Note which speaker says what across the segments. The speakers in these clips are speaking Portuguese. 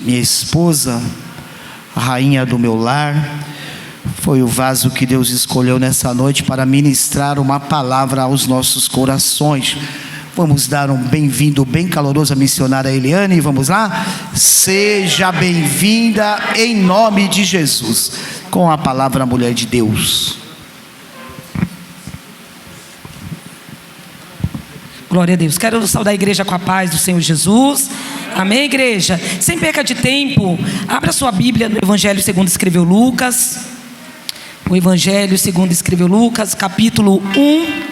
Speaker 1: minha esposa, a rainha do meu lar. Foi o vaso que Deus escolheu nessa noite para ministrar uma palavra aos nossos corações. Vamos dar um bem-vindo bem caloroso à missionária Eliane. Vamos lá? Seja bem-vinda em nome de Jesus. Com a palavra, mulher de Deus.
Speaker 2: Glória a Deus. Quero saudar a igreja com a paz do Senhor Jesus. Amém, igreja? Sem perca de tempo, abra sua Bíblia no Evangelho segundo escreveu Lucas. O Evangelho segundo escreveu Lucas, capítulo 1.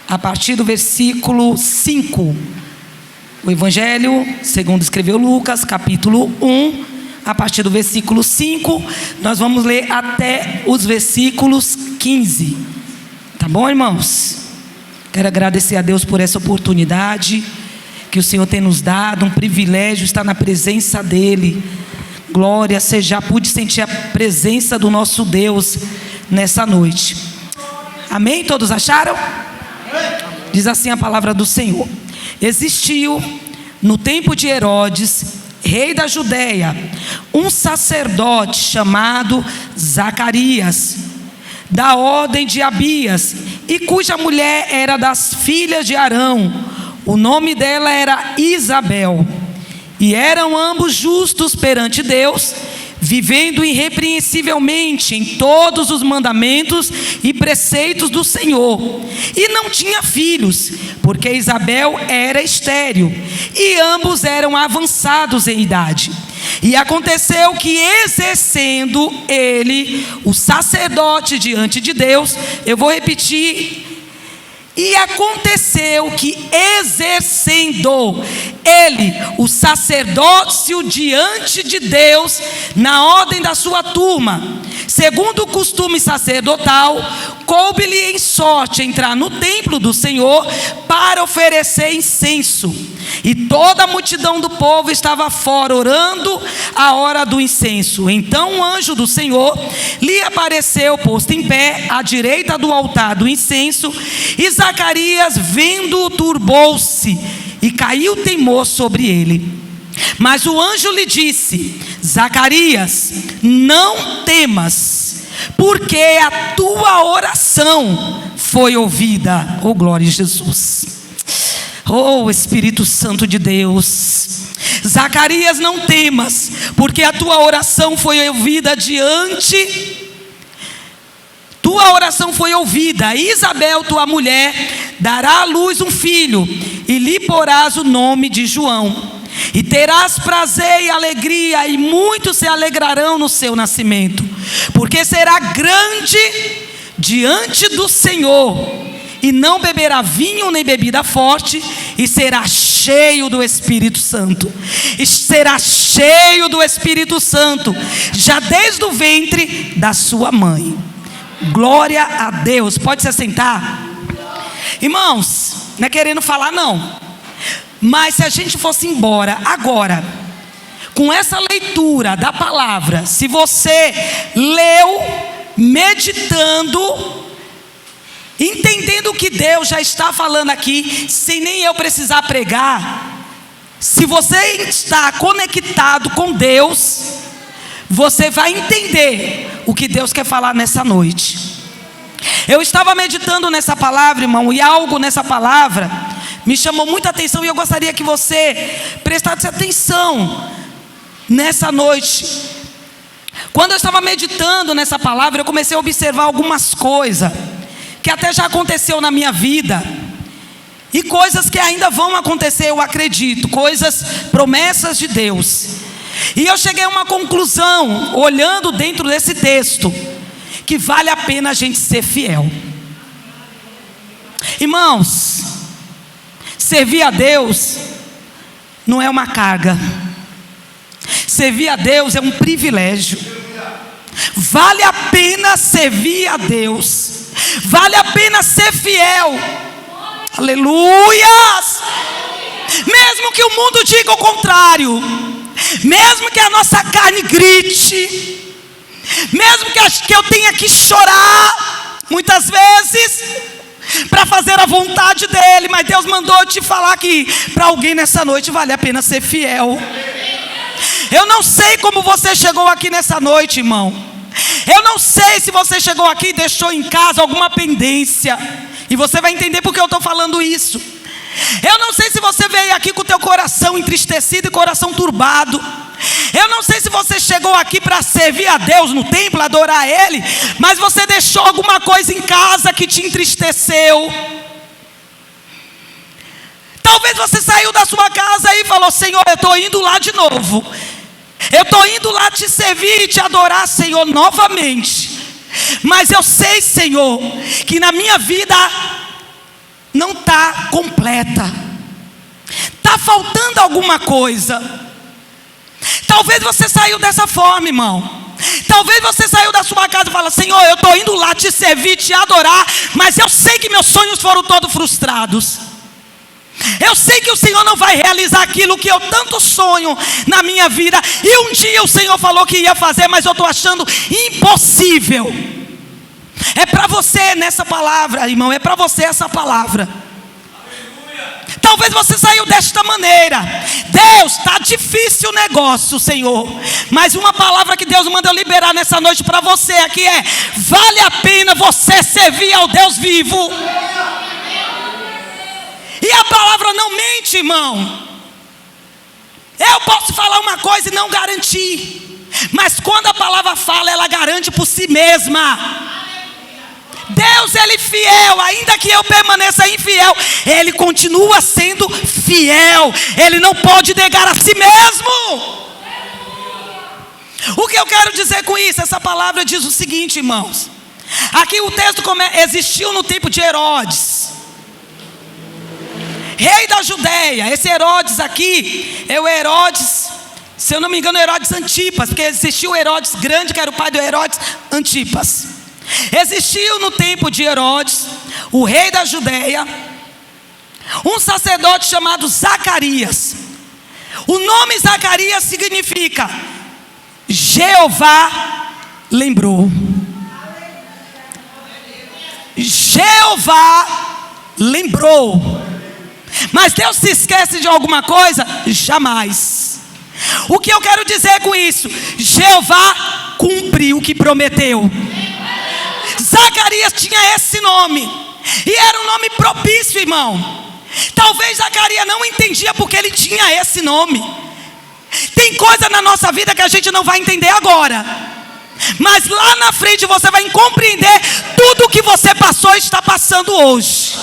Speaker 2: A partir do versículo 5. O Evangelho segundo escreveu Lucas, capítulo 1. A partir do versículo 5. Nós vamos ler até os versículos 15. Tá bom, irmãos? Quero agradecer a Deus por essa oportunidade que o Senhor tem nos dado. Um privilégio estar na presença dEle. Glória, você já pude sentir a presença do nosso Deus nessa noite. Amém? Todos acharam? Diz assim a palavra do Senhor: existiu no tempo de Herodes, rei da Judéia, um sacerdote chamado Zacarias, da ordem de Abias, e cuja mulher era das filhas de Arão. O nome dela era Isabel. E eram ambos justos perante Deus, vivendo irrepreensivelmente em todos os mandamentos e preceitos do Senhor. E não tinha filhos, porque Isabel era estéril, e ambos eram avançados em idade. E aconteceu que, exercendo ele o sacerdote diante de Deus, eu vou repetir. E aconteceu que, exercendo ele o sacerdócio diante de Deus, na ordem da sua turma, segundo o costume sacerdotal, coube-lhe em sorte entrar no templo do Senhor para oferecer incenso. E toda a multidão do povo estava fora orando a hora do incenso. Então o anjo do Senhor lhe apareceu posto em pé à direita do altar do incenso, e Zacarias, vendo-o, turbou-se e caiu temor sobre ele. Mas o anjo lhe disse: Zacarias, não temas, porque a tua oração foi ouvida. Oh, glória a Jesus. Oh, Espírito Santo de Deus. Zacarias, não temas, porque a tua oração foi ouvida tua oração foi ouvida. Isabel, tua mulher, dará à luz um filho, e lhe porás o nome de João. E terás prazer e alegria, e muitos se alegrarão no seu nascimento, porque será grande diante do Senhor, e não beberá vinho nem bebida forte, e será cheio do Espírito Santo. E será cheio do Espírito Santo, já desde o ventre da sua mãe. Glória a Deus. Pode se assentar. Irmãos, não é querendo falar não, mas se a gente fosse embora agora, com essa leitura da palavra, se você leu, meditando, entendendo o que Deus já está falando aqui, sem nem eu precisar pregar, se você está conectado com Deus, você vai entender o que Deus quer falar nessa noite. Eu estava meditando nessa palavra, irmão, e algo nessa palavra me chamou muita atenção, e eu gostaria que você prestasse atenção nessa noite. Quando eu estava meditando nessa palavra, eu comecei a observar algumas coisas que até já aconteceu na minha vida, e coisas que ainda vão acontecer, eu acredito, coisas, promessas de Deus. E eu cheguei a uma conclusão, olhando dentro desse texto, que vale a pena a gente ser fiel. Irmãos, servir a Deus não é uma carga, servir a Deus é um privilégio. Vale a pena servir a Deus, vale a pena ser fiel. Aleluias! Mesmo que o mundo diga o contrário, mesmo que a nossa carne grite, mesmo que eu tenha que chorar muitas vezes para fazer a vontade dele, mas Deus mandou te falar que para alguém nessa noite vale a pena ser fiel. Eu não sei como você chegou aqui nessa noite, irmão. Eu não sei se você chegou aqui e deixou em casa alguma pendência. E você vai entender porque eu estou falando isso. Eu não sei se você veio aqui com o teu coração entristecido e coração turbado. Eu não sei se você chegou aqui para servir a Deus no templo, adorar a Ele, mas você deixou alguma coisa em casa que te entristeceu. Talvez você saiu da sua casa e falou: Senhor, eu estou indo lá de novo. Eu estou indo lá te servir e te adorar, Senhor, novamente. Mas eu sei, Senhor, que na minha vida não está completa. Está faltando alguma coisa. Talvez você saiu dessa forma, irmão. Talvez você saiu da sua casa e fala: Senhor, eu estou indo lá te servir, te adorar, mas eu sei que meus sonhos foram todos frustrados. Eu sei que o Senhor não vai realizar aquilo que eu tanto sonho na minha vida. E um dia o Senhor falou que ia fazer, mas eu estou achando impossível. É para você nessa palavra, irmão, é para você essa palavra. Talvez você saiu desta maneira: Deus, está difícil o negócio, Senhor, mas uma palavra que Deus manda eu liberar nessa noite para você aqui é: vale a pena você servir ao Deus vivo. E a palavra não mente, irmão. Eu posso falar uma coisa e não garantir, mas quando a palavra fala, ela garante por si mesma. Deus, Ele é fiel, ainda que eu permaneça infiel, Ele continua sendo fiel. Ele não pode negar a si mesmo. O que eu quero dizer com isso? Essa palavra diz o seguinte, irmãos. Aqui o texto existiu no tempo de Herodes, rei da Judeia. Esse Herodes aqui é o Herodes, se eu não me engano, Herodes Antipas, porque existiu o Herodes grande, que era o pai do Herodes Antipas. Existiu no tempo de Herodes, o rei da Judeia, um sacerdote chamado Zacarias. O nome Zacarias significa Jeová lembrou. Jeová lembrou. Mas Deus se esquece de alguma coisa? Jamais. O que eu quero dizer com isso? Jeová cumpriu o que prometeu. Zacarias tinha esse nome, e era um nome propício, irmão. Talvez Zacarias não entendia porque ele tinha esse nome. Tem coisa na nossa vida que a gente não vai entender agora, mas lá na frente você vai compreender tudo o que você passou e está passando hoje.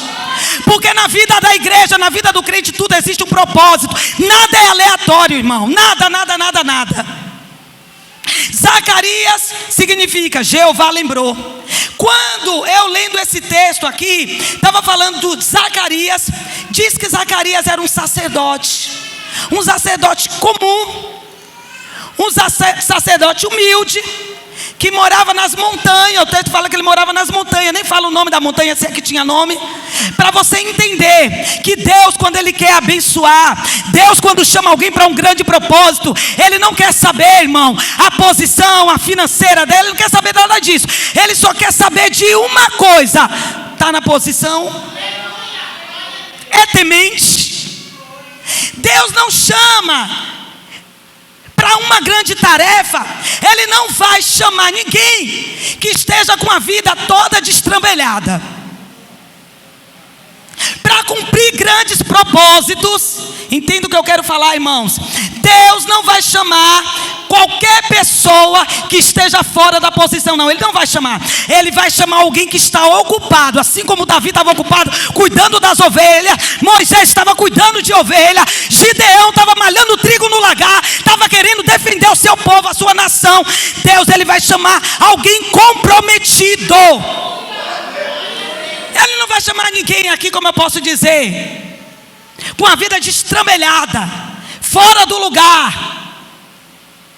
Speaker 2: Porque na vida da igreja, na vida do crente, tudo existe um propósito. Nada é aleatório, irmão. Nada, nada, nada, nada. Zacarias significa Jeová lembrou. Quando eu lendo esse texto aqui, estava falando do Zacarias. Diz que Zacarias era um sacerdote comum, um sacerdote humilde, que morava nas montanhas. O texto fala que ele morava nas montanhas. Nem fala o nome da montanha, se é que tinha nome. Para você entender que Deus, quando Ele quer abençoar, Deus, quando chama alguém para um grande propósito, Ele não quer saber, irmão, a posição, a financeira dele. Ele não quer saber nada disso. Ele só quer saber de uma coisa: está na posição, é temente. Deus não chama para uma grande tarefa. Ele não vai chamar ninguém que esteja com a vida toda destrambelhada. Para cumprir grandes propósitos, entenda o que eu quero falar, irmãos. Deus não vai chamar qualquer pessoa que esteja fora da posição, não. Ele não vai chamar. Ele vai chamar alguém que está ocupado. Assim como Davi estava ocupado cuidando das ovelhas, Moisés estava cuidando de ovelha, Gideão estava malhando trigo no lagar, estava querendo defender o seu povo, a sua nação. Deus, Ele vai chamar alguém comprometido. Ele não vai chamar ninguém aqui, como eu posso dizer, com a vida destrambelhada, fora do lugar,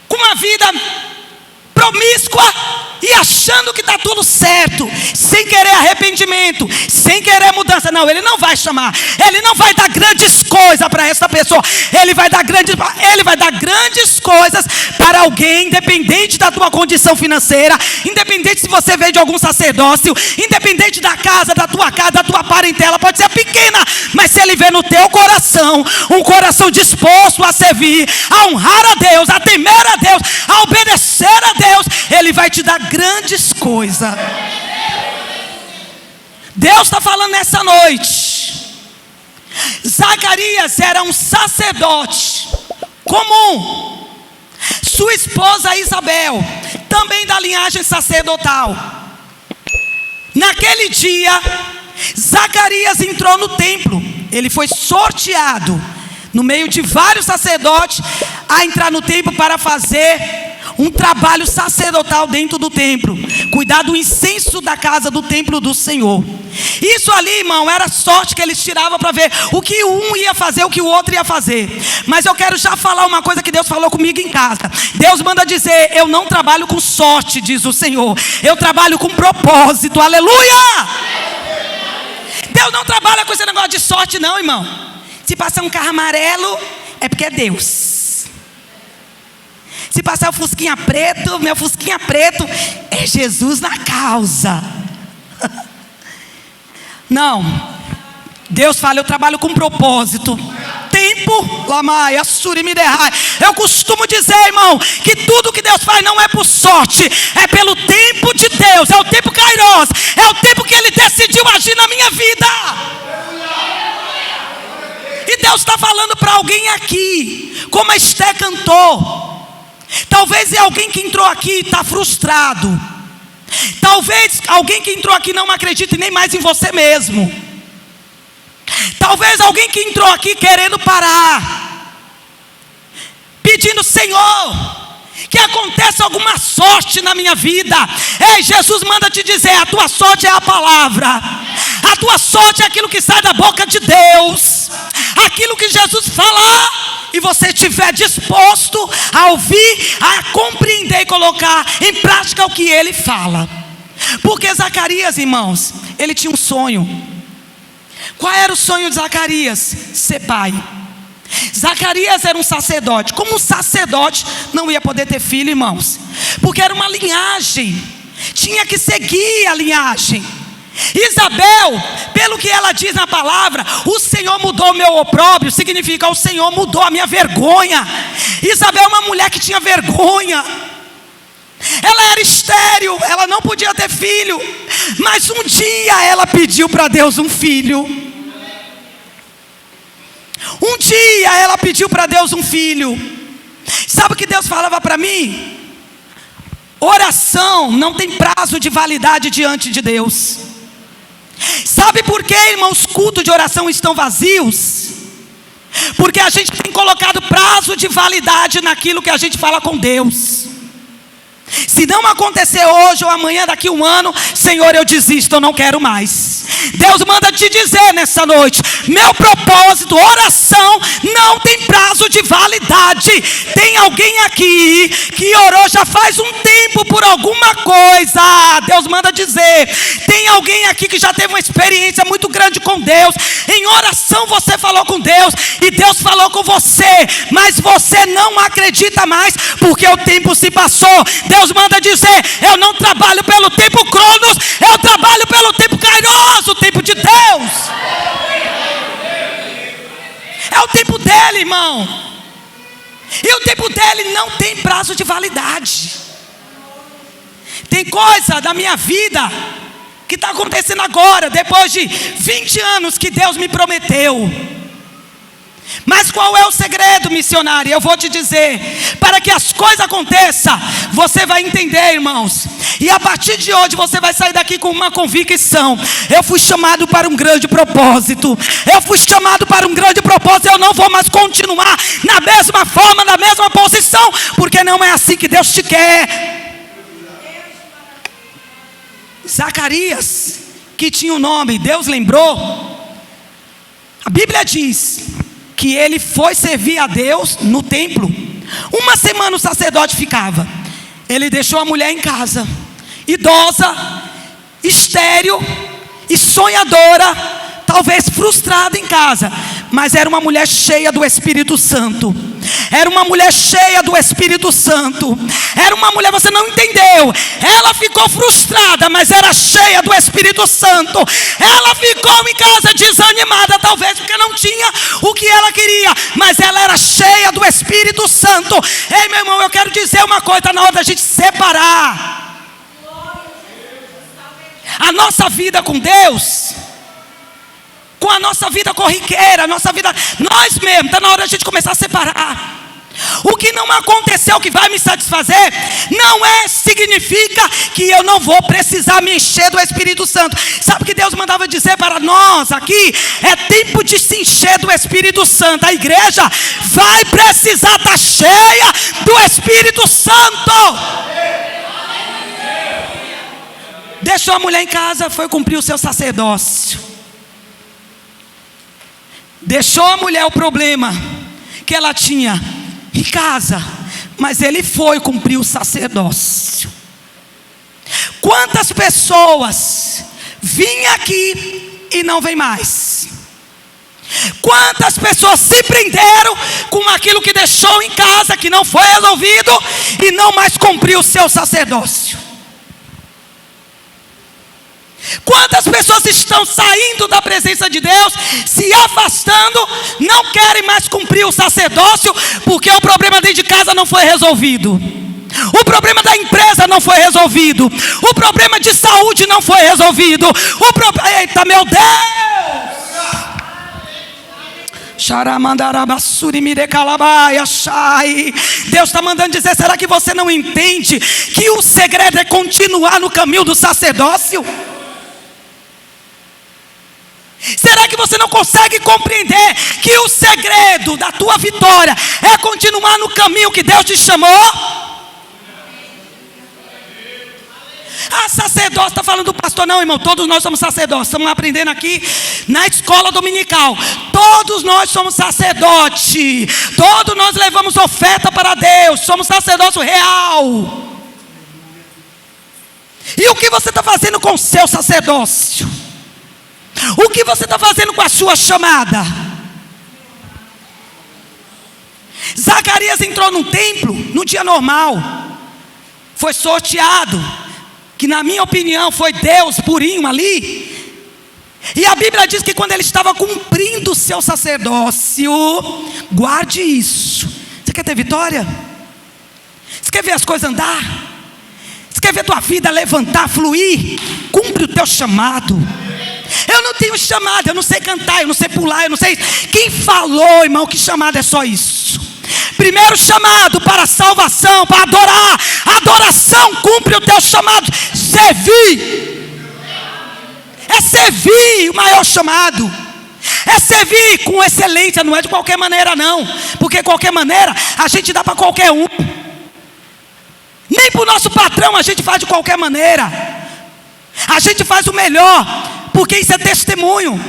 Speaker 2: com uma vida promíscua, e achando que está tudo certo, sem querer arrependimento, sem querer mudança. Não, Ele não vai chamar, Ele não vai dar grandes coisas para essa pessoa. Ele vai dar grandes coisas para alguém, independente da tua condição financeira, independente se você veio de algum sacerdócio, independente da casa, da tua parentela, pode ser pequena, mas se Ele vê no teu coração, um coração disposto a servir, a honrar a Deus, a temer a Deus, a obedecer a Deus, Ele vai te dar grandes coisas. Deus está falando nessa noite. Zacarias era um sacerdote comum. Sua esposa Isabel, também da linhagem sacerdotal. Naquele dia, Zacarias entrou no templo. Ele foi sorteado no meio de vários sacerdotes a entrar no templo para fazer um trabalho sacerdotal dentro do templo, cuidar do incenso da casa do templo do Senhor. Isso ali, irmão, era sorte que eles tiravam para ver o que um ia fazer, o que o outro ia fazer. Mas eu quero já falar uma coisa que Deus falou comigo em casa. Deus manda dizer: eu não trabalho com sorte, diz o Senhor, eu trabalho com propósito. Aleluia! Deus não trabalha com esse negócio de sorte não, irmão. Se passar um carro amarelo, é porque é Deus. Se passar o fusquinha preto, meu fusquinha preto, é Jesus na causa. Não, Deus fala: eu trabalho com propósito. Tempo, lamaia, surimiderrai. Eu costumo dizer, irmão, que tudo que Deus faz não é por sorte, é pelo tempo de Deus, é o tempo kairos, é o tempo que Ele decidiu agir na minha vida. E Deus está falando para alguém aqui, como a Esté cantou. Talvez é alguém que entrou aqui e está frustrado. Talvez alguém que entrou aqui não acredite nem mais em você mesmo. Talvez alguém que entrou aqui querendo parar, pedindo: Senhor, que aconteça alguma sorte na minha vida. Ei, Jesus manda te dizer: a tua sorte é a palavra, a tua sorte é aquilo que sai da boca de Deus, aquilo que Jesus falar e você estiver disposto a ouvir, a compreender e colocar em prática o que Ele fala. Porque Zacarias, irmãos, ele tinha um sonho. Qual era o sonho de Zacarias? Ser pai. Zacarias era um sacerdote. Como um sacerdote não ia poder ter filho, irmãos, porque era uma linhagem, tinha que seguir a linhagem. Isabel, pelo que ela diz na palavra, o Senhor mudou o meu opróbrio, significa o Senhor mudou a minha vergonha. Isabel é uma mulher que tinha vergonha. Ela era estéril, ela não podia ter filho, mas um dia ela pediu para Deus um filho. Um dia ela pediu para Deus um filho. Sabe o que Deus falava para mim? Oração não tem prazo de validade diante de Deus. Sabe por que, irmãos, cultos de oração estão vazios? Porque a gente tem colocado prazo de validade naquilo que a gente fala com Deus. Se não acontecer hoje ou amanhã, daqui um ano, Senhor, eu desisto, eu não quero mais. Deus manda te dizer nessa noite: meu propósito, oração, não tem prazo de validade. Tem alguém aqui que orou já faz um tempo por alguma coisa. Deus manda dizer: tem alguém aqui que já teve uma experiência muito grande com Deus. Em oração você falou com Deus e Deus falou com você, mas você não acredita mais porque o tempo se passou. Deus manda dizer: eu não trabalho pelo tempo cronos, eu trabalho pelo tempo kairos, o tempo de Deus. É o tempo dele, irmão. E o tempo dele não tem prazo de validade. Tem coisa da minha vida que está acontecendo agora, depois de 20 anos que Deus me prometeu. Mas qual é o segredo, missionário? Eu vou te dizer. Para que as coisas aconteçam, você vai entender, irmãos. E a partir de hoje você vai sair daqui com uma convicção: eu fui chamado para um grande propósito. Eu fui chamado para um grande propósito. Eu não vou mais continuar na mesma forma, na mesma posição, porque não é assim que Deus te quer. Zacarias, que tinha um nome, Deus lembrou. A Bíblia diz que ele foi servir a Deus no templo. Uma semana o sacerdote ficava. Ele deixou a mulher em casa idosa, estéril e sonhadora, talvez frustrada em casa, mas era uma mulher cheia do Espírito Santo. Era uma mulher cheia do Espírito Santo. Era uma mulher, você não entendeu. Ela ficou frustrada, mas era cheia do Espírito Santo. Ela ficou em casa desanimada, talvez porque não tinha o que ela queria, mas ela era cheia do Espírito Santo. Ei, meu irmão, eu quero dizer uma coisa, está na hora da gente separar a nossa vida com Deus com a nossa vida corriqueira, a nossa vida, nós mesmos. Está na hora da gente começar a separar. O que não aconteceu que vai me satisfazer não significa que eu não vou precisar me encher do Espírito Santo. Sabe o que Deus mandava dizer para nós aqui? É tempo de se encher do Espírito Santo. A igreja vai precisar estar cheia do Espírito Santo. Deixou a mulher em casa, foi cumprir o seu sacerdócio. Deixou a mulher o problema que ela tinha em casa, mas ele foi cumprir o sacerdócio. Quantas pessoas vêm aqui e não vêm mais? Quantas pessoas se prenderam com aquilo que deixou em casa, que não foi resolvido, e não mais cumpriu o seu sacerdócio? Quantas pessoas estão saindo da presença de Deus, se afastando, não querem mais cumprir o sacerdócio, porque o problema dentro de casa não foi resolvido, o problema da empresa não foi resolvido, o problema de saúde não foi resolvido, eita meu Deus! Deus está mandando dizer, será que você não entende que o segredo é continuar no caminho do sacerdócio? Será que você não consegue compreender que o segredo da tua vitória é continuar no caminho que Deus te chamou? Ah, sacerdócio, está falando do pastor? Não, irmão, todos nós somos sacerdotes. Estamos aprendendo aqui na escola dominical. Todos nós somos sacerdote. Todos nós levamos oferta para Deus. Somos sacerdócio real. E o que você está fazendo com o seu sacerdócio? O que você está fazendo com a sua chamada? Zacarias entrou num templo num dia normal. Foi sorteado, que na minha opinião foi Deus purinho ali. E a Bíblia diz que quando ele estava cumprindo o seu sacerdócio, guarde isso. Você quer ter vitória? Você quer ver as coisas andar? Você quer ver a tua vida levantar, fluir? Cumpre o teu chamado. Eu não tenho chamado, eu não sei cantar, eu não sei pular, eu não sei. Quem falou, irmão, que chamado é só isso? Primeiro chamado para a salvação, para adorar. Adoração cumpre o teu chamado. Servir. É servir o maior chamado. É servir com excelência, não é de qualquer maneira não. Porque qualquer maneira a gente dá para qualquer um. Nem para o nosso patrão a gente faz de qualquer maneira. A gente faz o melhor, porque isso é testemunho.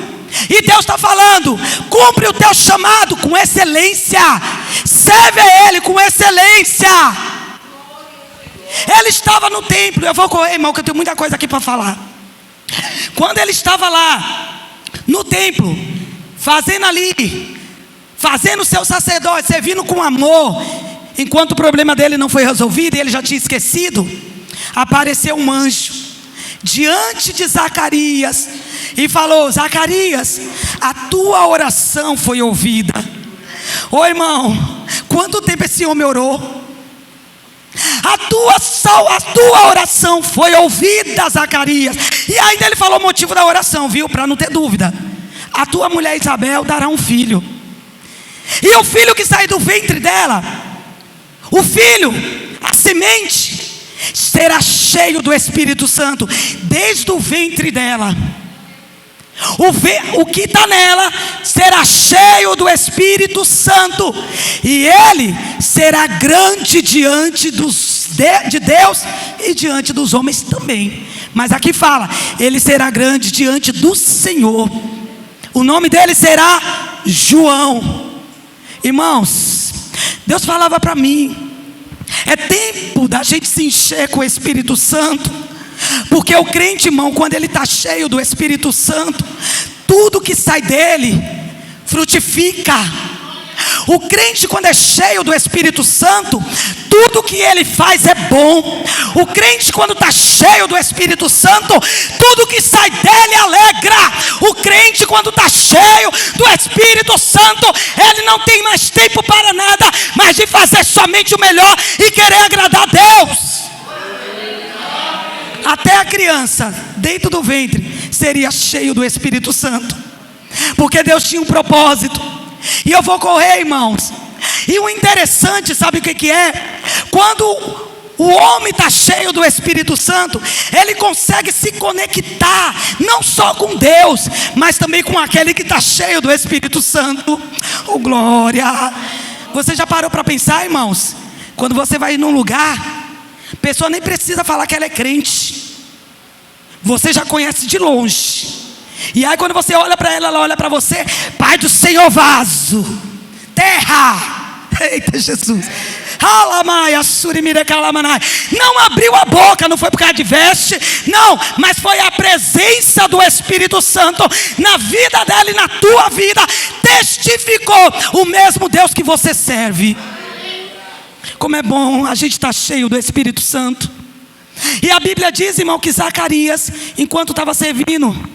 Speaker 2: E Deus está falando, cumpre o teu chamado com excelência. Serve a Ele com excelência. Ele estava no templo. Eu vou correr, irmão, que eu tenho muita coisa aqui para falar. Quando ele estava lá no templo, fazendo o seu sacerdócio, servindo com amor, enquanto o problema dele não foi resolvido e ele já tinha esquecido, apareceu um anjo diante de Zacarias e falou: Zacarias, a tua oração foi ouvida. Ô irmão, quanto tempo esse homem orou? A tua oração foi ouvida, Zacarias. E ainda ele falou o motivo da oração, viu? Para não ter dúvida. A tua mulher Isabel dará um filho, e o filho que sair do ventre dela, o filho, a semente, será cheio do Espírito Santo desde o ventre dela. O que está nela será cheio do Espírito Santo, e ele será grande diante de Deus e diante dos homens também. Mas aqui fala, ele será grande diante do Senhor. O nome dele será João. Irmãos, Deus falava para mim, é tempo da gente se encher com o Espírito Santo, Porque o crente, irmão, quando ele está cheio do Espírito Santo, tudo que sai dele frutifica. O crente, quando é cheio do Espírito Santo, tudo que ele faz é bom. O crente, quando está cheio do Espírito Santo, tudo que sai dele alegra. O crente, quando está cheio do Espírito Santo, ele não tem mais tempo para nada, mas de fazer somente o melhor e querer agradar a Deus. Até a criança, dentro do ventre, seria cheio do Espírito Santo, porque Deus tinha um propósito. E eu vou correr, irmãos. E o interessante, sabe o que é? Quando o homem está cheio do Espírito Santo, ele consegue se conectar, não só com Deus, mas também com aquele que está cheio do Espírito Santo. Oh, glória! Você já parou para pensar, irmãos? Quando você vai num lugar, a pessoa nem precisa falar que ela é crente, você já conhece de longe. E aí quando você olha para ela, ela olha para você: Pai do Senhor, vaso, terra. Eita Jesus. Não abriu a boca, não foi por causa de veste, não, mas foi a presença do Espírito Santo na vida dela e na tua vida. Testificou o mesmo Deus que você serve. Como é bom a gente estar cheio do Espírito Santo. E a Bíblia diz, irmão, que Zacarias, enquanto estava servindo,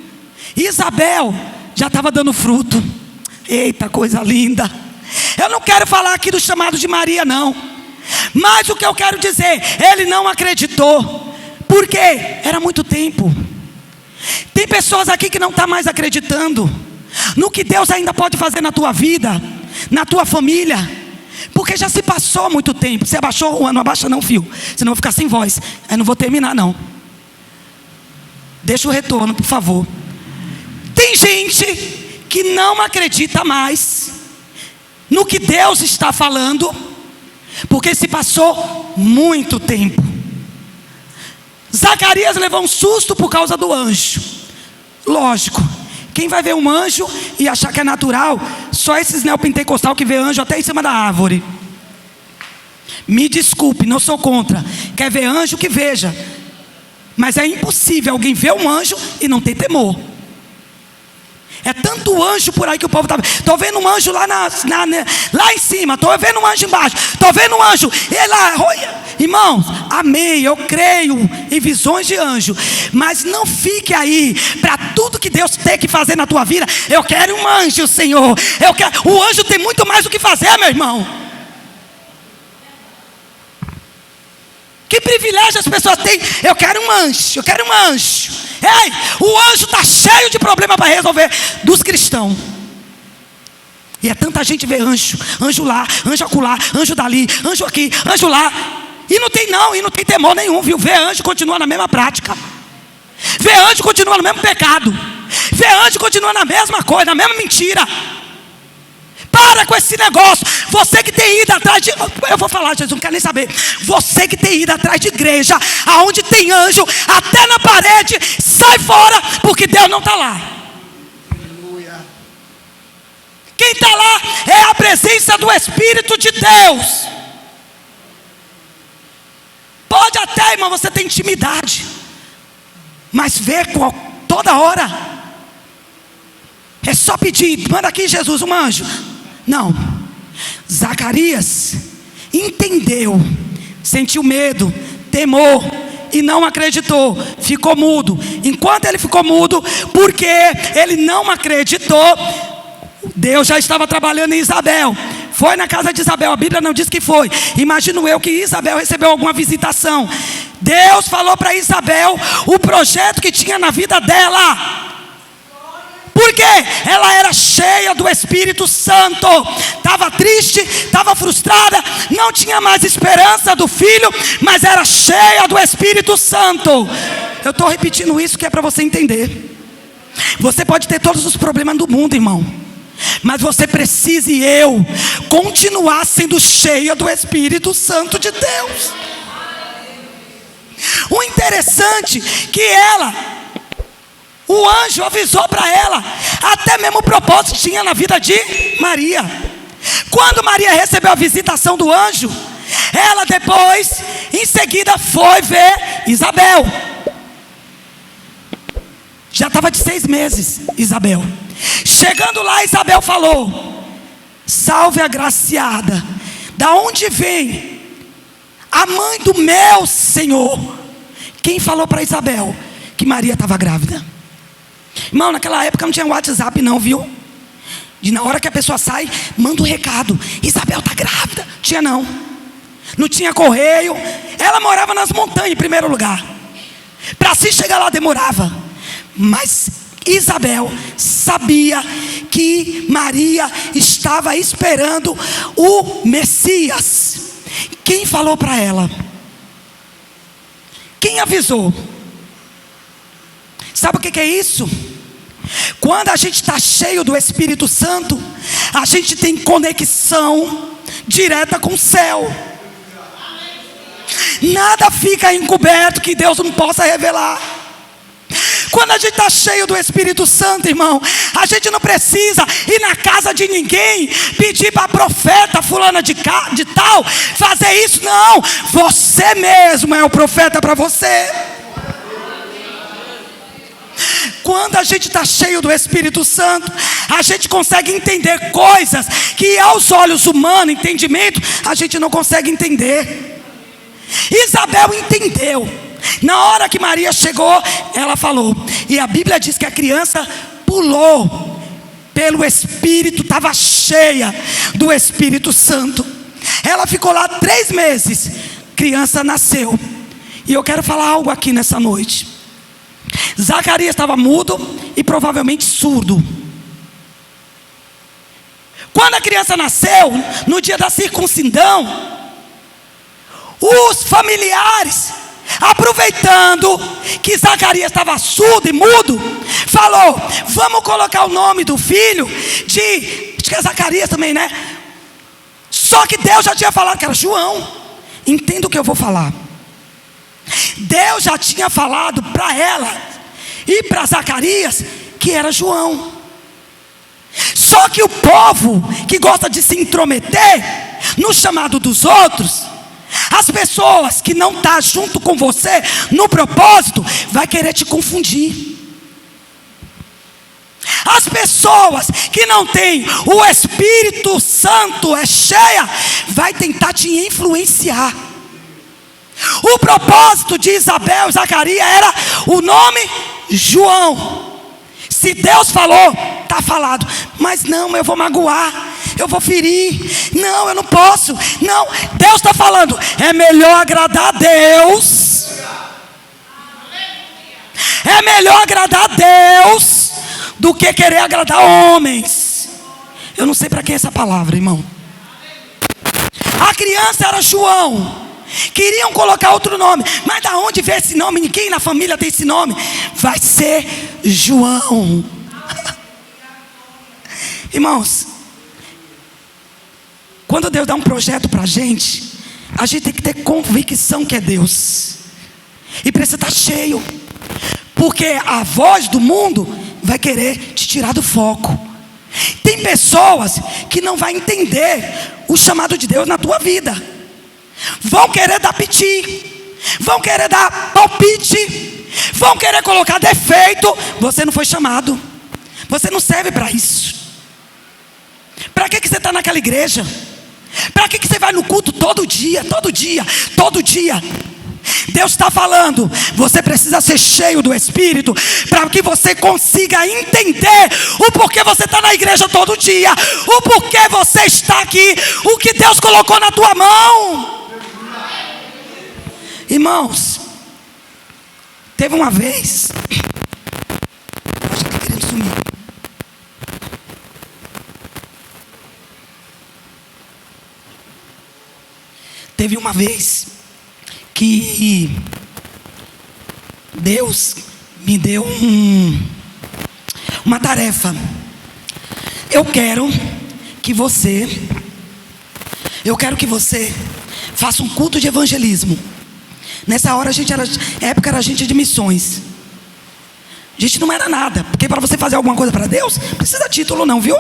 Speaker 2: Isabel já estava dando fruto. Eita, coisa linda. Eu não quero falar aqui do chamado de Maria, não. Mas o que eu quero dizer, ele não acreditou. Por quê? Era muito tempo. Tem pessoas aqui que não estão mais acreditando no que Deus ainda pode fazer na tua vida, na tua família, porque já se passou muito tempo. Você abaixou? Não abaixa não, filho, senão eu vou ficar sem voz. Eu não vou terminar não. Deixa o retorno, por favor. Tem gente que não acredita mais no que Deus está falando, porque se passou muito tempo. Zacarias levou um susto por causa do anjo. Lógico, quem vai ver um anjo e achar que é natural? Só esses neopentecostal que vê anjo até em cima da árvore. Me desculpe, não sou contra. Quer ver anjo, que veja. Mas é impossível alguém ver um anjo e não ter temor. É tanto anjo por aí que o povo está vendo. Estou vendo um anjo lá, lá em cima. Estou vendo um anjo embaixo. Estou vendo um anjo. E lá, irmãos, amei. Eu creio em visões de anjo. Mas não fique aí para tudo que Deus tem que fazer na tua vida. Eu quero um anjo, Senhor. O anjo tem muito mais o que fazer, meu irmão. Que privilégio as pessoas têm. Eu quero um anjo. Eu quero um anjo. Ei, o anjo está cheio de problema para resolver dos cristãos. E é tanta gente ver anjo. Anjo lá, anjo acolá, anjo dali, anjo aqui, anjo lá. E não tem temor nenhum, viu? Ver anjo continua na mesma prática. Ver anjo continua no mesmo pecado. Ver anjo continua na mesma coisa, na mesma mentira. Para com esse negócio. Você que tem ido atrás de... Eu vou falar, Jesus, não quero nem saber. Você que tem ido atrás de igreja aonde tem anjo, até na parede, sai fora, porque Deus não está lá. Aleluia. Quem está lá é a presença do Espírito de Deus. Pode até, irmão, você ter intimidade, mas ver toda hora. É só pedir, manda aqui Jesus um anjo. Não, Zacarias entendeu, sentiu medo, temor e não acreditou, ficou mudo. Enquanto ele ficou mudo, porque ele não acreditou, Deus já estava trabalhando em Isabel. Foi na casa de Isabel, a Bíblia não diz que foi. Imagino eu que Isabel recebeu alguma visitação. Deus falou para Isabel o projeto que tinha na vida dela. Porque ela era cheia do Espírito Santo. Estava triste, estava frustrada, não tinha mais esperança do filho, mas era cheia do Espírito Santo. Eu estou repetindo isso que é para você entender. Você pode ter todos os problemas do mundo, irmão, mas você precisa, e eu, continuar sendo cheia do Espírito Santo de Deus. O interessante que o anjo avisou para ela, até mesmo o propósito que tinha na vida de Maria. Quando Maria recebeu a visitação do anjo, ela depois, em seguida, foi ver Isabel. Já estava de 6 meses, Isabel. Chegando lá, Isabel falou: salve agraciada, da onde vem a mãe do meu Senhor? Quem falou para Isabel que Maria estava grávida? Irmão, naquela época não tinha WhatsApp não, viu? De na hora que a pessoa sai, manda um recado: Isabel está grávida. Tinha não. Não tinha correio. Ela morava nas montanhas em primeiro lugar. Para se chegar lá demorava. Mas Isabel sabia que Maria estava esperando o Messias. Quem falou para ela? Quem avisou? Sabe o que é isso? Quando a gente está cheio do Espírito Santo, a gente tem conexão direta com o céu. Nada fica encoberto que Deus não possa revelar. Quando a gente está cheio do Espírito Santo, irmão, a gente não precisa ir na casa de ninguém, pedir para a profeta fulana de tal fazer isso. Não, você mesmo é o profeta para você. Quando a gente está cheio do Espírito Santo, a gente consegue entender coisas que aos olhos humanos, entendimento, a gente não consegue entender. Isabel entendeu. Na hora que Maria chegou, ela falou. E a Bíblia diz que a criança pulou pelo Espírito, estava cheia do Espírito Santo. Ela ficou lá 3 meses. Criança nasceu. E eu quero falar algo aqui nessa noite. Zacarias estava mudo e provavelmente surdo. Quando a criança nasceu, no dia da circuncisão, os familiares, aproveitando que Zacarias estava surdo e mudo, falou: vamos colocar o nome do filho de, acho que é Zacarias também, né? Só que Deus já tinha falado que era João. Entenda o que eu vou falar. Deus já tinha falado para ela e para Zacarias que era João. Só que o povo que gosta de se intrometer no chamado dos outros, as pessoas que não estão junto com você no propósito, vai querer te confundir. As pessoas que não têm o Espírito Santo cheia, vai tentar te influenciar. O propósito de Isabel e Zacarias era o nome João. Se Deus falou, está falado. Mas não, eu vou magoar, eu vou ferir. Não, eu não posso. Não, Deus está falando. É melhor agradar a Deus. É melhor agradar a Deus do que querer agradar homens. Eu não sei para quem é essa palavra, irmão. A criança era João. Queriam colocar outro nome, mas da onde veio esse nome? Ninguém na família tem esse nome. Vai ser João. Irmãos, quando Deus dá um projeto para a gente tem que ter convicção que é Deus. E precisa estar cheio, porque a voz do mundo vai querer te tirar do foco. Tem pessoas que não vão entender o chamado de Deus na tua vida. Vão querer dar piti, vão querer dar palpite, vão querer colocar defeito. Você não foi chamado, você não serve para isso. Para que você está naquela igreja? Para que você vai no culto todo dia, todo dia, todo dia? Deus está falando, você precisa ser cheio do Espírito, para que você consiga entender o porquê você está na igreja todo dia, o porquê você está aqui, o que Deus colocou na tua mão. Irmãos, teve uma vez, acho que está querendo sumir. Teve uma vez que Deus me deu uma tarefa. Eu quero que você faça um culto de evangelismo. Nessa hora época era gente de missões. A gente não era nada, porque para você fazer alguma coisa para Deus, não precisa título não, viu?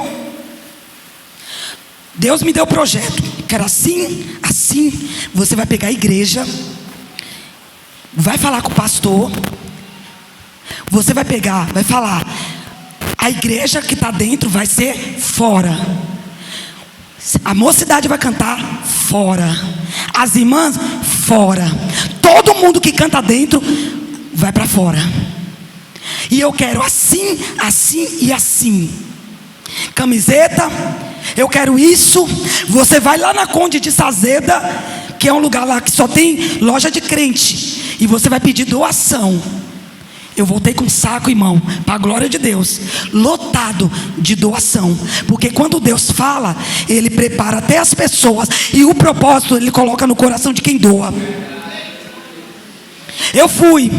Speaker 2: Deus me deu o projeto, que era assim, você vai pegar a igreja, vai falar com o pastor, Você vai pegar, vai falar: a igreja que está dentro vai ser fora. A mocidade vai cantar fora. As irmãs fora. Todo mundo que canta dentro vai para fora. E eu quero assim, assim e assim. Camiseta, eu quero isso. Você vai lá na Conde de Sazeda, que é um lugar lá que só tem loja de crente, e você vai pedir doação. Eu voltei com saco, irmão, para a glória de Deus, lotado de doação. Porque quando Deus fala, Ele prepara até as pessoas, e o propósito Ele coloca no coração de quem doa. Eu fui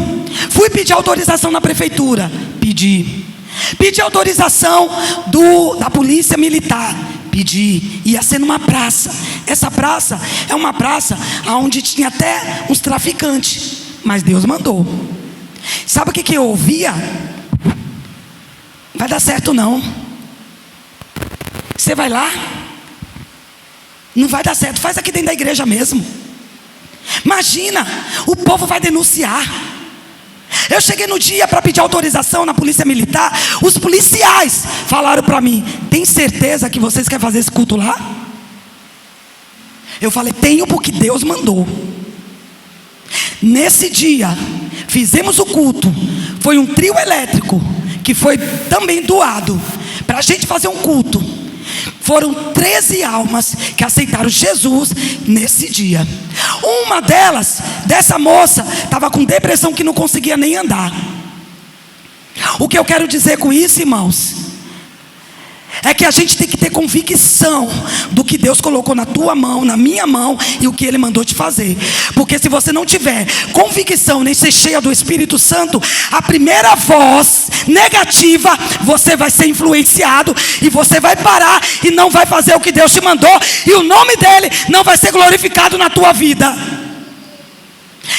Speaker 2: pedir autorização na prefeitura. Pedi autorização da polícia militar. Pedi. Ia ser numa praça. Essa praça é uma praça onde tinha até uns traficantes, mas Deus mandou. Sabe o que eu ouvia? Vai dar certo não. Você vai lá, não vai dar certo. Faz aqui dentro da igreja mesmo. Imagina, o povo vai denunciar. Eu cheguei no dia para pedir autorização na polícia militar. Os policiais falaram para mim: tem certeza que vocês querem fazer esse culto lá? Eu falei: tenho, porque Deus mandou. Nesse dia fizemos o culto. Foi um trio elétrico que foi também doado para a gente fazer um culto. Foram 13 almas que aceitaram Jesus nesse dia. Uma dessa moça, estava com depressão que não conseguia nem andar. O que eu quero dizer com isso, irmãos, é que a gente tem que ter convicção do que Deus colocou na tua mão, na minha mão, e o que Ele mandou te fazer. Porque se você não tiver convicção, nem ser cheia do Espírito Santo, a primeira voz negativa, você vai ser influenciado, e você vai parar e não vai fazer o que Deus te mandou, e o nome dEle não vai ser glorificado na tua vida.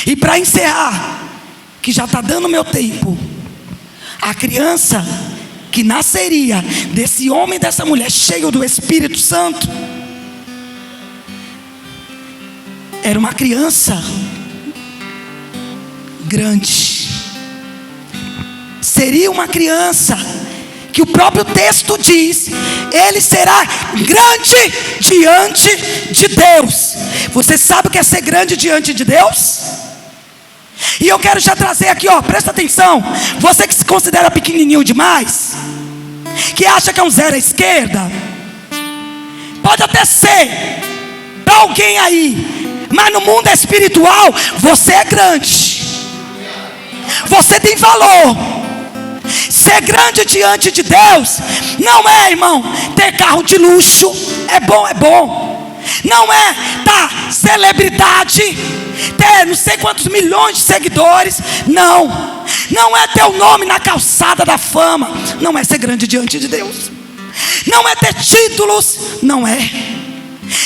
Speaker 2: E para encerrar, que já está dando meu tempo, a criança que nasceria desse homem e dessa mulher cheio do Espírito Santo era uma criança grande. Seria uma criança que o próprio texto diz: ele será grande diante de Deus. Você sabe o que é ser grande diante de Deus? E eu quero já trazer aqui, presta atenção. Você que se considera pequenininho demais, que acha que é um zero à esquerda, pode até ser para alguém aí, mas no mundo espiritual você é grande. Você tem valor. Ser grande diante de Deus não é, irmão, ter carro de luxo. É bom. Não é celebridade, ter não sei quantos milhões de seguidores. Não é ter o nome na calçada da fama. Não é ser grande diante de Deus. Não é ter títulos. Não é.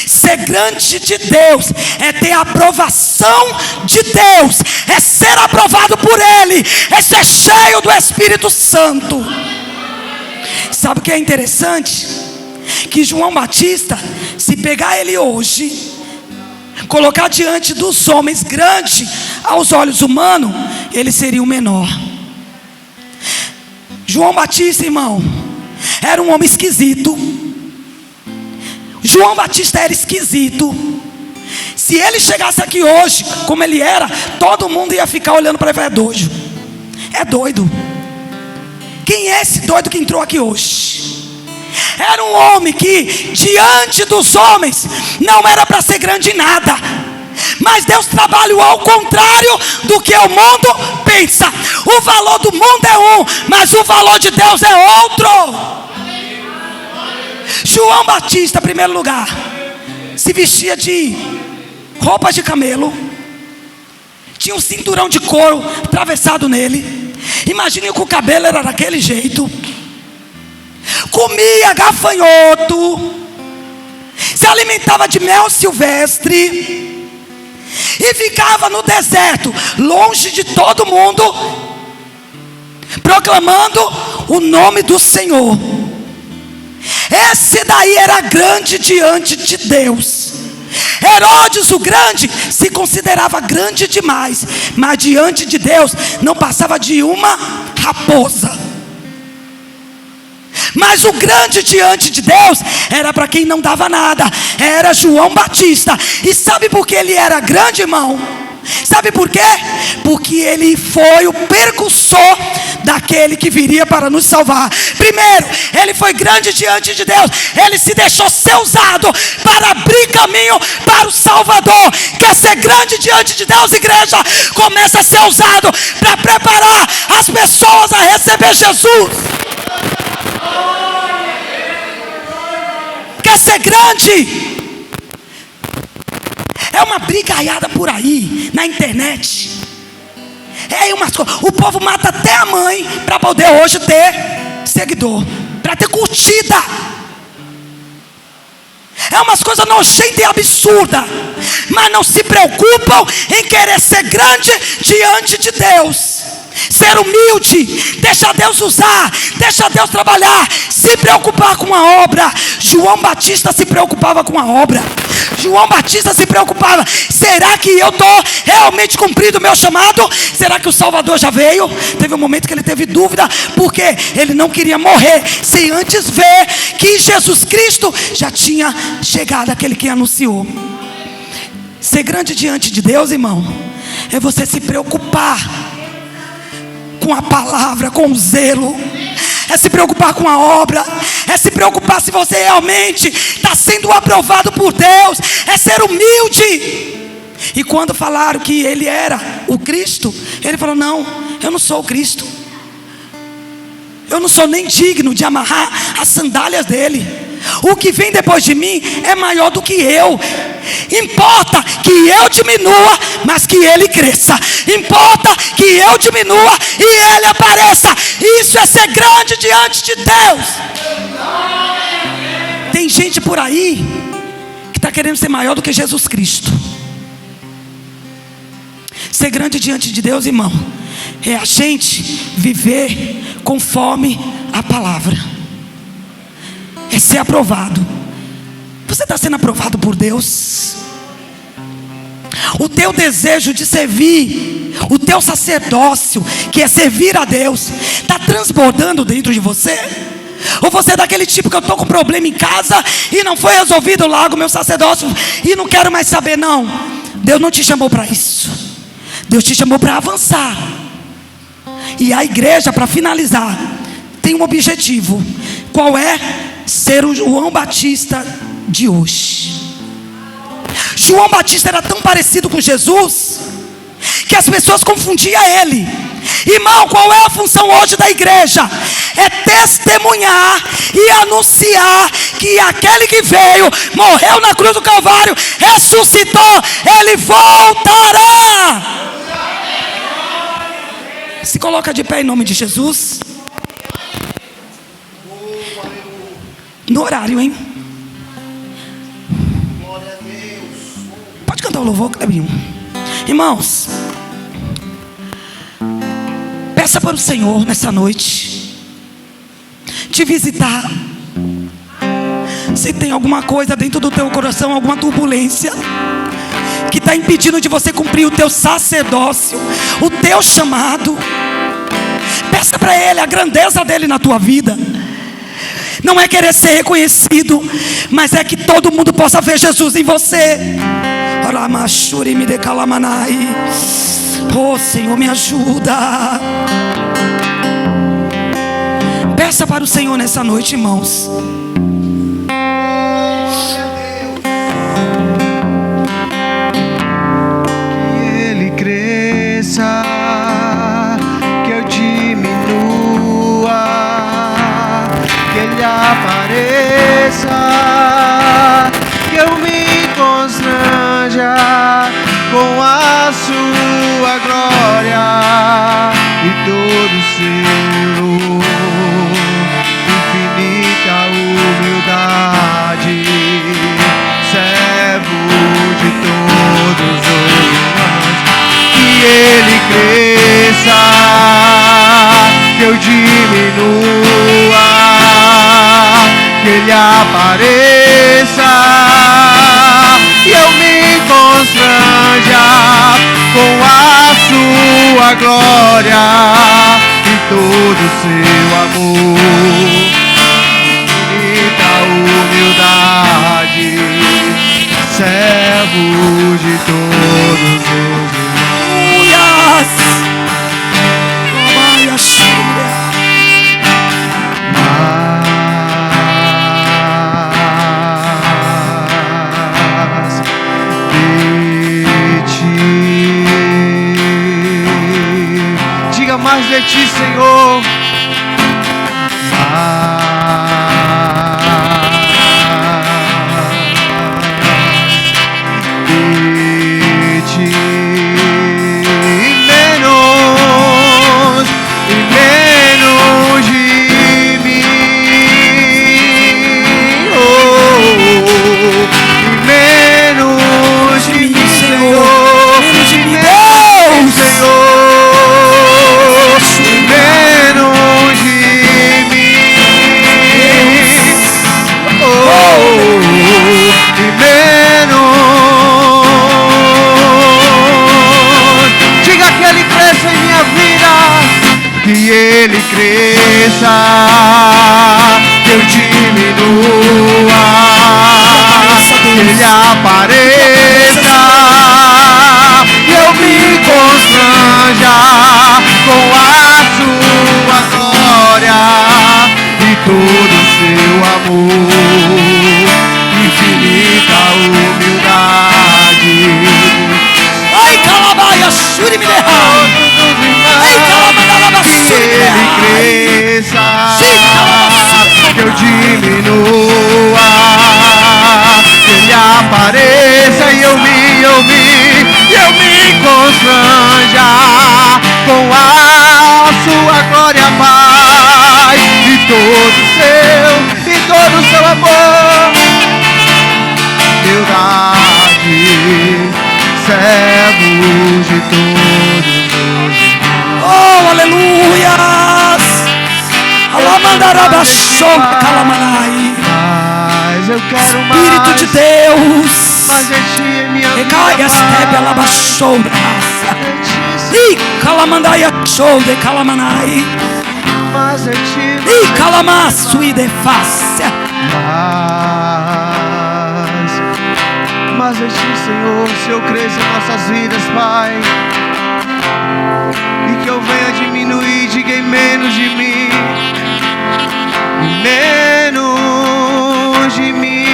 Speaker 2: Ser grande de Deus é ter a aprovação de Deus, é ser aprovado por Ele, é ser cheio do Espírito Santo. Sabe o que é interessante? Que João Batista, se pegar ele hoje, colocar diante dos homens grande aos olhos humanos, ele seria o menor. João Batista, irmão, era um homem esquisito. João Batista era esquisito. Se ele chegasse aqui hoje, como ele era, todo mundo ia ficar olhando para ele e falar: é doido. Quem é esse doido que entrou aqui hoje? Era um homem que diante dos homens não era para ser grande em nada, mas Deus trabalha ao contrário do que o mundo pensa. O valor do mundo é um, mas o valor de Deus é outro. João Batista, em primeiro lugar, se vestia de roupas de camelo, tinha um cinturão de couro atravessado nele. Imagine que o cabelo era daquele jeito. Comia gafanhoto, se alimentava de mel silvestre e ficava no deserto, longe de todo mundo, proclamando o nome do Senhor. Esse daí era grande diante de Deus. Herodes o Grande se considerava grande demais, mas diante de Deus não passava de uma raposa. Mas o grande diante de Deus era para quem não dava nada, era João Batista. E sabe por que ele era grande, irmão? Sabe por quê? Porque ele foi o precursor daquele que viria para nos salvar. Primeiro, ele foi grande diante de Deus. Ele se deixou ser usado para abrir caminho para o Salvador. Quer ser grande diante de Deus, igreja? Começa a ser usado para preparar as pessoas a receber Jesus. Quer ser grande? É uma brigaiada por aí, na internet. O povo mata até a mãe para poder hoje ter seguidor, para ter curtida. É umas coisas nojentas e absurdas, mas não se preocupam em querer ser grande diante de Deus. Ser humilde, deixa Deus usar, deixa Deus trabalhar, se preocupar com a obra. João Batista se preocupava com a obra. João Batista se preocupava: será que eu estou realmente cumprindo o meu chamado? Será que o Salvador já veio? Teve um momento que ele teve dúvida, porque ele não queria morrer sem antes ver que Jesus Cristo já tinha chegado, aquele que anunciou. Ser grande diante de Deus, irmão, é você se preocupar com a palavra, com o zelo, é se preocupar com a obra, é se preocupar se você realmente está sendo aprovado por Deus, é ser humilde. E quando falaram que ele era o Cristo, ele falou: não, eu não sou o Cristo, eu não sou nem digno de amarrar as sandálias dele. O que vem depois de mim é maior do que eu. Importa que eu diminua, mas que ele cresça. Importa que eu diminua e ele apareça. Isso é ser grande diante de Deus. Tem gente por aí que está querendo ser maior do que Jesus Cristo. Ser grande diante de Deus, irmão, é a gente viver conforme a palavra. É ser aprovado. Você está sendo aprovado por Deus? O teu desejo de servir, o teu sacerdócio, que é servir a Deus, está transbordando dentro de você? Ou você é daquele tipo que eu estou com problema em casa e não foi resolvido logo o meu sacerdócio e não quero mais saber? Não, Deus não te chamou para isso. Deus te chamou para avançar. E a igreja, para finalizar, tem um objetivo. Qual é? Ser o João Batista de hoje. João Batista era tão parecido com Jesus que as pessoas confundiam ele. Irmão, qual é a função hoje da igreja? É testemunhar e anunciar que aquele que veio, morreu na cruz do Calvário, ressuscitou, ele voltará. Se coloca de pé em nome de Jesus. No horário, hein? Pode cantar o louvor, Clebinho. Irmãos, peça para o Senhor nessa noite te visitar. Se tem alguma coisa dentro do teu coração, alguma turbulência que está impedindo de você cumprir o teu sacerdócio, o teu chamado, peça para Ele a grandeza dEle na tua vida. Não é querer ser reconhecido, mas é que todo mundo possa ver Jesus em você. Oh, Senhor, me ajuda. Peça para o Senhor nessa noite, irmãos.
Speaker 3: Que Ele cresça, que eu diminua, que Ele apareça, que eu me constranja com a sua glória e todo o seu infinita humildade, servo de todos os irmãos. Que Ele cresça, que eu diminua, que Ele apareça e eu me com a sua glória e todo o seu amor. Infinita humildade, servo de todos os
Speaker 2: Yes.
Speaker 3: mais de ti, Senhor. De ti, menos de mim. Oh, menos de mim, Senhor.
Speaker 2: Menos de mim,
Speaker 3: Deus, Senhor. Que ele cresça, que eu diminua, que ele apareça, e eu me constranja com a sua glória e todo o seu amor, infinita humildade.
Speaker 2: Ai, calabaia, shuri me derrama. Ai,
Speaker 3: que ele cresça, que eu diminua, que ele apareça e eu me constranja com a sua glória, Pai, e todo o seu amor, humildade, servos de todos.
Speaker 2: Oh, aleluias! Alamandarabashom, calamanai.
Speaker 3: Mas eu quero mais.
Speaker 2: Espírito de Deus.
Speaker 3: Mas de ti em minha vida.
Speaker 2: Recaias tebe alabashom. E calamandaia show de calamanai.
Speaker 3: Mas de ti.
Speaker 2: E calamaço e de fácia.
Speaker 3: Mas de ti, Senhor, se eu cresço em nossas vidas, Pai. E que eu venha diminuir, diga em menos de mim, menos de mim,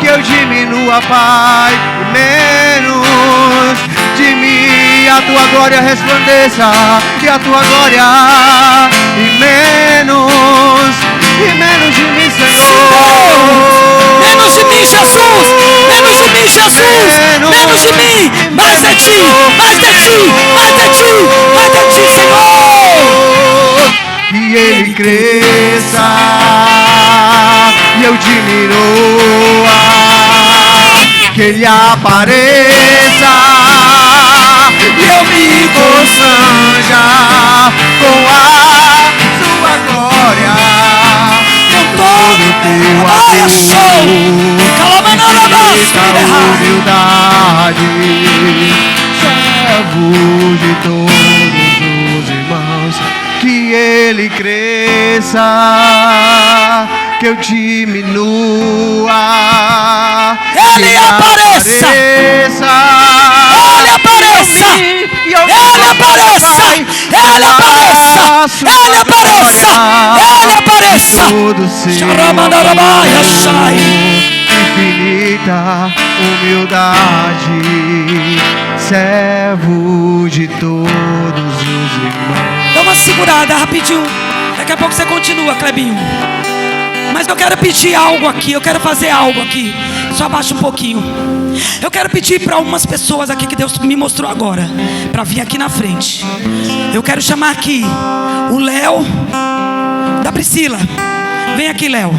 Speaker 3: que eu diminua, Pai, menos de mim, a tua glória resplandeça, e a tua glória, e menos de mim, Senhor.
Speaker 2: Menos de mim, Jesus! Menos de mim, Jesus! Menos de mim! Mais de ti! Mais de ti! Mais de ti! Mais de ti, Senhor!
Speaker 3: Que ele cresça e eu diminua, que ele apareça e eu me constranja com a sua glória. Todo teu amor, infinita humildade, servo de todos os irmãos, que ele cresça, que eu diminua,
Speaker 2: Ele apareça, Ele apareça, Ele apareça, Ele apareça, Ele apareça, Ele apareça.
Speaker 3: Infinita humildade, servo de todos os irmãos.
Speaker 2: Dá uma segurada rapidinho. Daqui a pouco você continua, Clebinho. Mas eu quero pedir algo aqui, eu quero fazer algo aqui. Só abaixa um pouquinho. Eu quero pedir para algumas pessoas aqui que Deus me mostrou agora, para vir aqui na frente. Eu quero chamar aqui o Léo da Priscila. Vem aqui, Léo.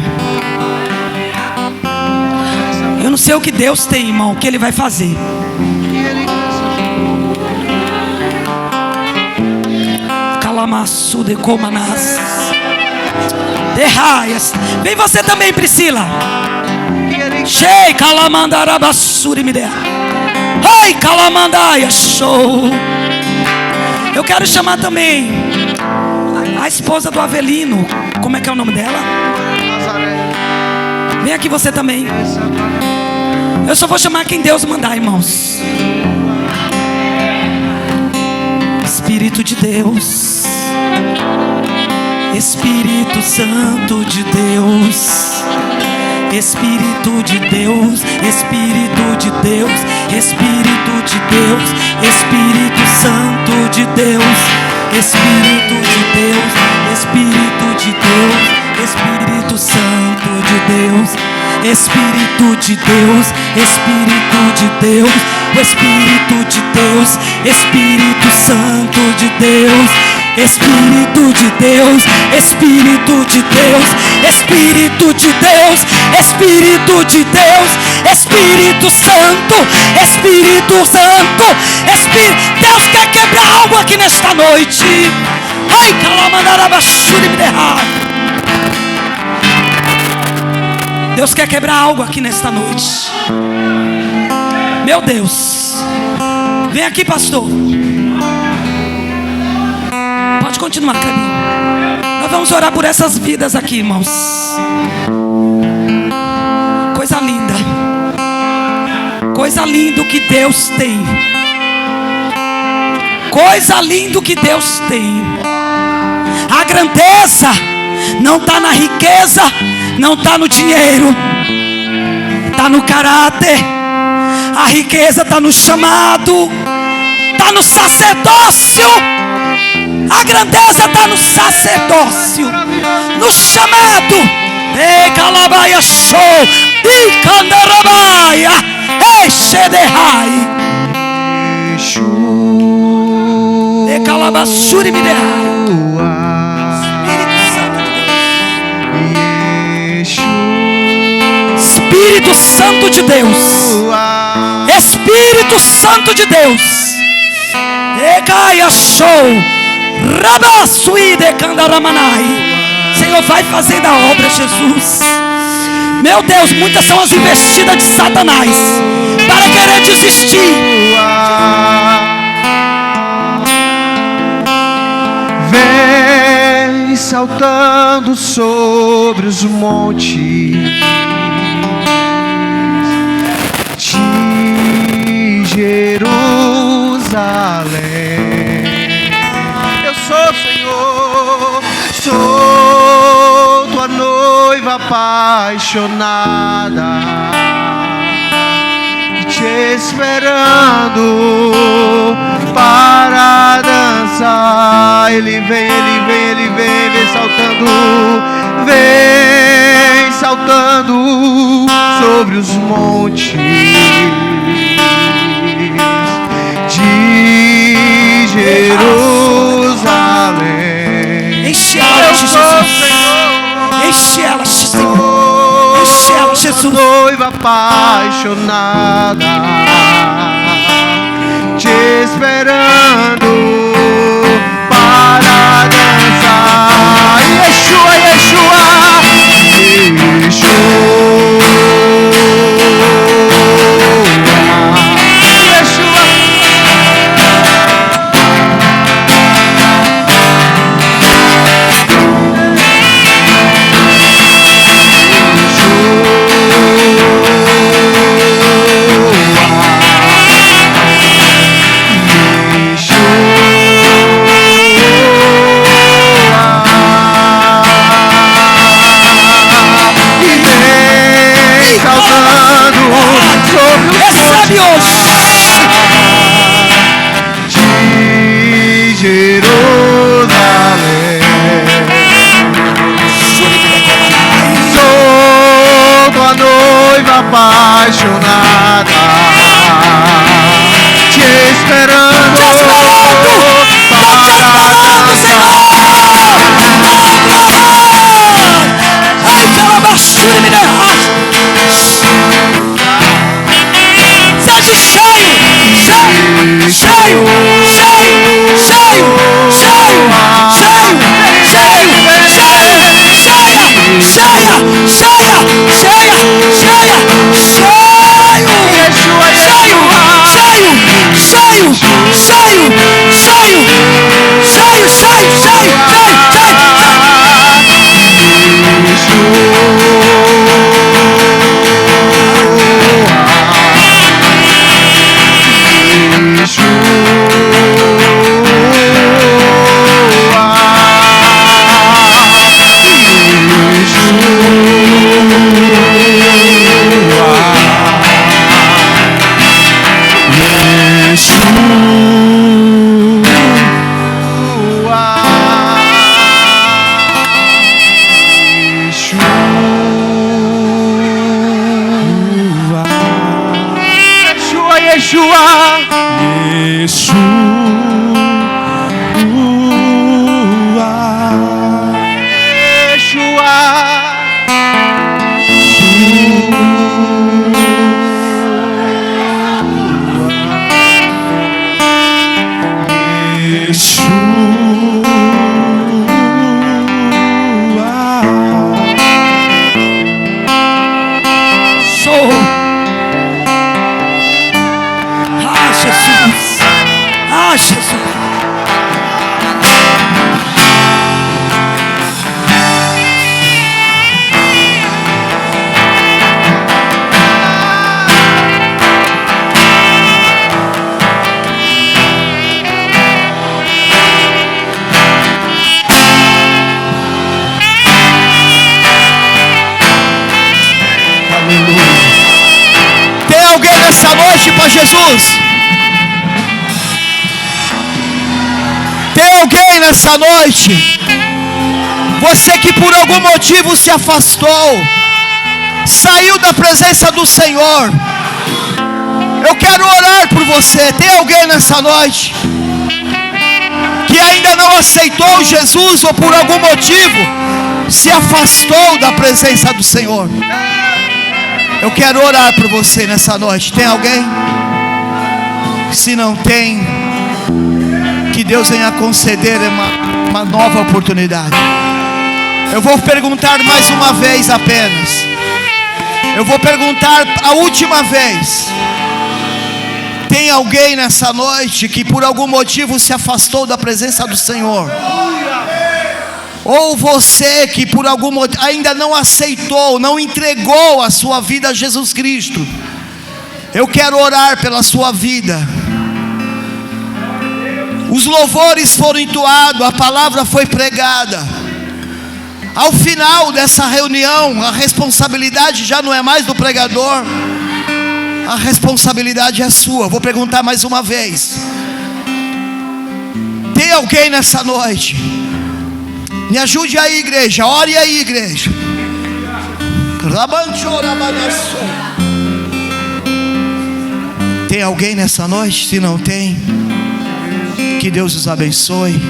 Speaker 2: Eu não sei o que Deus tem, irmão, o que Ele vai fazer. Calamaçu de comanás. Derraias. Vem você também, Priscila. Shei Kalamandarabassuri me der. Ai Kalamandaia show. Eu quero chamar também a esposa do Avelino. Como é que é o nome dela? Vem aqui você também. Eu só vou chamar quem Deus mandar, irmãos. Espírito de Deus, Espírito Santo de Deus, Espírito de Deus, Espírito de Deus, Espírito de Deus, Espírito Santo de Deus, Espírito de Deus, Espírito de Deus, Espírito Santo de Deus, Espírito de Deus, Espírito de Deus, o Espírito de Deus, Espírito Santo de Deus, Espírito de Deus, Espírito de Deus, Espírito de Deus, Espírito de Deus, Espírito Santo, Espírito Santo, Deus quer quebrar algo aqui nesta noite. Ai, Kalamandarabashuri me derrar. Deus quer quebrar algo aqui nesta noite. Meu Deus. Vem aqui, pastor. Pode continuar, Clebinho. Nós vamos orar por essas vidas aqui, irmãos. Coisa linda. Coisa linda que Deus tem. Coisa linda que Deus tem. A grandeza não está na riqueza, não está no dinheiro, está no caráter. A riqueza está no chamado, está no sacerdócio. A grandeza está no sacerdócio, no chamado. Ei, Calabaia show, e Candarabaia, ei, Shederai, e Calabassuri me derrai. Espírito Santo de Deus, Espírito Santo de Deus, Egaia show, Rabassui de Candaramanai. Senhor, vai fazendo a obra, Jesus. Meu Deus, muitas são as investidas de Satanás para querer desistir.
Speaker 3: Vem saltando sobre os montes de Jerusalém. Eu sou, Senhor, sou tua noiva apaixonada, te esperando para dançar. Ele vem saltando sobre os montes de Jerusalém.
Speaker 2: Enche ela de Jesus, enche ela, Senhor, enche ela, Jesus.
Speaker 3: Noiva apaixonada, te esperando para dançar. Yeshua, Yeshua, Yeshua.
Speaker 1: Tem alguém nessa noite para Jesus? Tem alguém nessa noite? Você que por algum motivo se afastou, saiu da presença do Senhor. Eu quero orar por você. Tem alguém nessa noite que ainda não aceitou Jesus ou por algum motivo se afastou da presença do Senhor? Eu quero orar por você nessa noite. Tem alguém? Se não tem, que Deus venha conceder uma nova oportunidade. Eu vou perguntar mais uma vez apenas. Eu vou perguntar a última vez. Tem alguém nessa noite que por algum motivo se afastou da presença do Senhor? Ou você que por algum motivo ainda não aceitou, não entregou a sua vida a Jesus Cristo? Eu quero orar pela sua vida. Os louvores foram entoados, a palavra foi pregada. Ao final dessa reunião, a responsabilidade já não é mais do pregador, a responsabilidade é sua. Vou perguntar mais uma vez. Tem alguém nessa noite? Me ajude aí, igreja. Ore aí, igreja. Tem alguém nessa noite? Se não tem, que Deus os abençoe.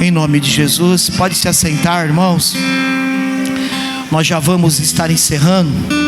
Speaker 1: Em nome de Jesus. Pode se assentar, irmãos. Nós já vamos estar encerrando.